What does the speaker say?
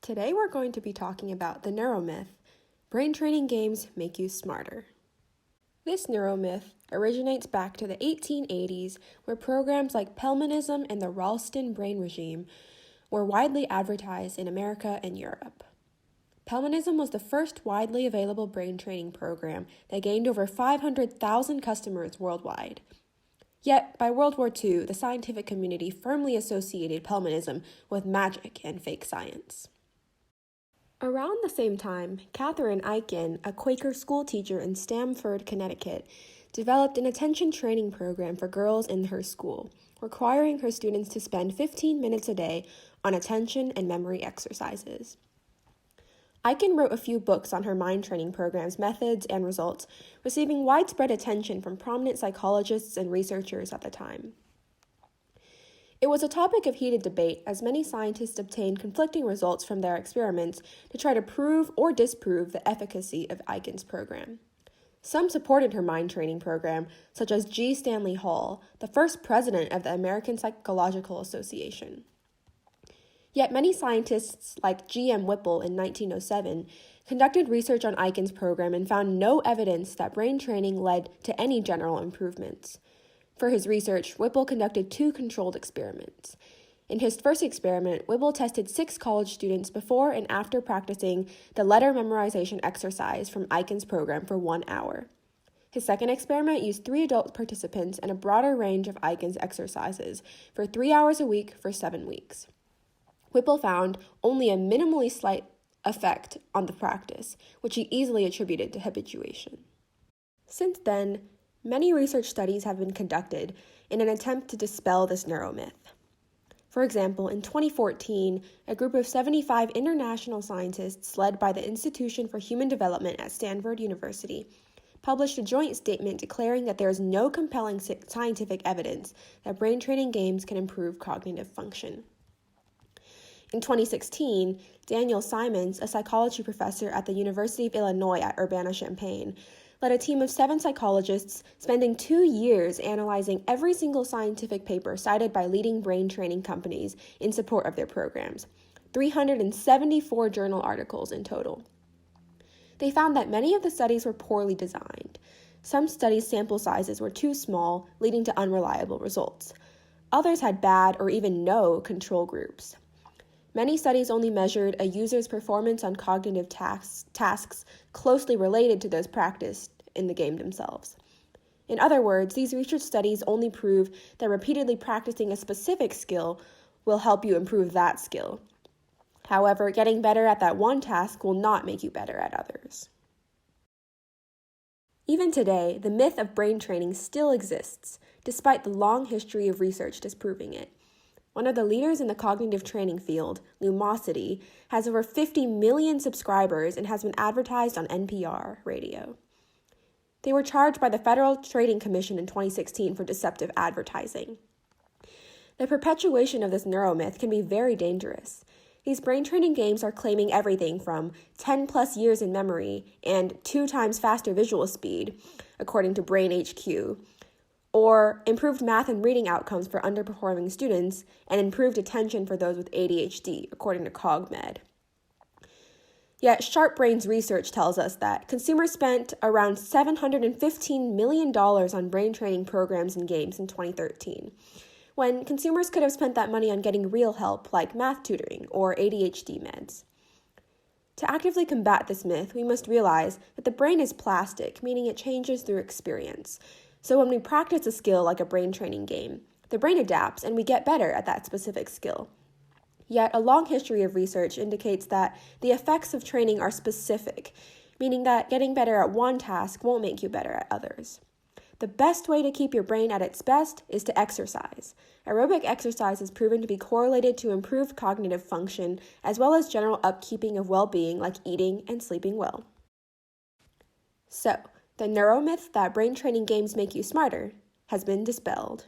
Today we're going to be talking about the neuromyth, brain training games make you smarter. This neuromyth originates back to the 1880s, where programs like Pelmanism and the Ralston brain regime were widely advertised in America and Europe. Pelmanism was the first widely available brain training program that gained over 500,000 customers worldwide. Yet, by World War II, the scientific community firmly associated Pelmanism with magic and fake science. Around the same time, Catherine Eichen, a Quaker schoolteacher in Stamford, Connecticut, developed an attention training program for girls in her school, requiring her students to spend 15 minutes a day on attention and memory exercises. Eichen wrote a few books on her mind training program's methods and results, receiving widespread attention from prominent psychologists and researchers at the time. It was a topic of heated debate as many scientists obtained conflicting results from their experiments to try to prove or disprove the efficacy of Eichen's program. Some supported her mind training program, such as G. Stanley Hall, the first president of the American Psychological Association. Yet many scientists, like G. M. Whipple in 1907, conducted research on Eichen's program and found no evidence that brain training led to any general improvements. For his research, Whipple conducted 2 controlled experiments. In his first experiment, Whipple tested 6 college students before and after practicing the letter memorization exercise from Eichen's program for 1 hour. His second experiment used 3 adult participants and a broader range of Eichen's exercises for 3 hours a week for 7 weeks. Whipple found only a minimally slight effect on the practice, which he easily attributed to habituation. Since then, many research studies have been conducted in an attempt to dispel this neuromyth. For example, in 2014, a group of 75 international scientists led by the Institution for Human Development at Stanford University published a joint statement declaring that there is no compelling scientific evidence that brain training games can improve cognitive function. In 2016, Daniel Simons, a psychology professor at the University of Illinois at Urbana-Champaign, led a team of 7 psychologists spending 2 years analyzing every single scientific paper cited by leading brain training companies in support of their programs, 374 journal articles in total. They found that many of the studies were poorly designed. Some studies' sample sizes were too small, leading to unreliable results. Others had bad or even no control groups. Many studies only measured a user's performance on cognitive tasks closely related to those practiced in the game themselves. In other words, these research studies only prove that repeatedly practicing a specific skill will help you improve that skill. However, getting better at that one task will not make you better at others. Even today, the myth of brain training still exists, despite the long history of research disproving it. One of the leaders in the cognitive training field, Lumosity, has over 50 million subscribers and has been advertised on NPR radio. They were charged by the Federal Trading Commission in 2016 for deceptive advertising. The perpetuation of this neuromyth can be very dangerous. These brain training games are claiming everything from 10 plus years in memory and 2 times faster visual speed, according to Brain HQ, or improved math and reading outcomes for underperforming students, and improved attention for those with ADHD, according to CogMed. Yet, Sharp Brain's research tells us that consumers spent around $715 million on brain training programs and games in 2013, when consumers could have spent that money on getting real help like math tutoring or ADHD meds. To actively combat this myth, we must realize that the brain is plastic, meaning it changes through experience. So when we practice a skill like a brain training game, the brain adapts and we get better at that specific skill. Yet a long history of research indicates that the effects of training are specific, meaning that getting better at one task won't make you better at others. The best way to keep your brain at its best is to exercise. Aerobic exercise is proven to be correlated to improved cognitive function as well as general upkeeping of well-being like eating and sleeping well. So, the neuromyth that brain training games make you smarter has been dispelled.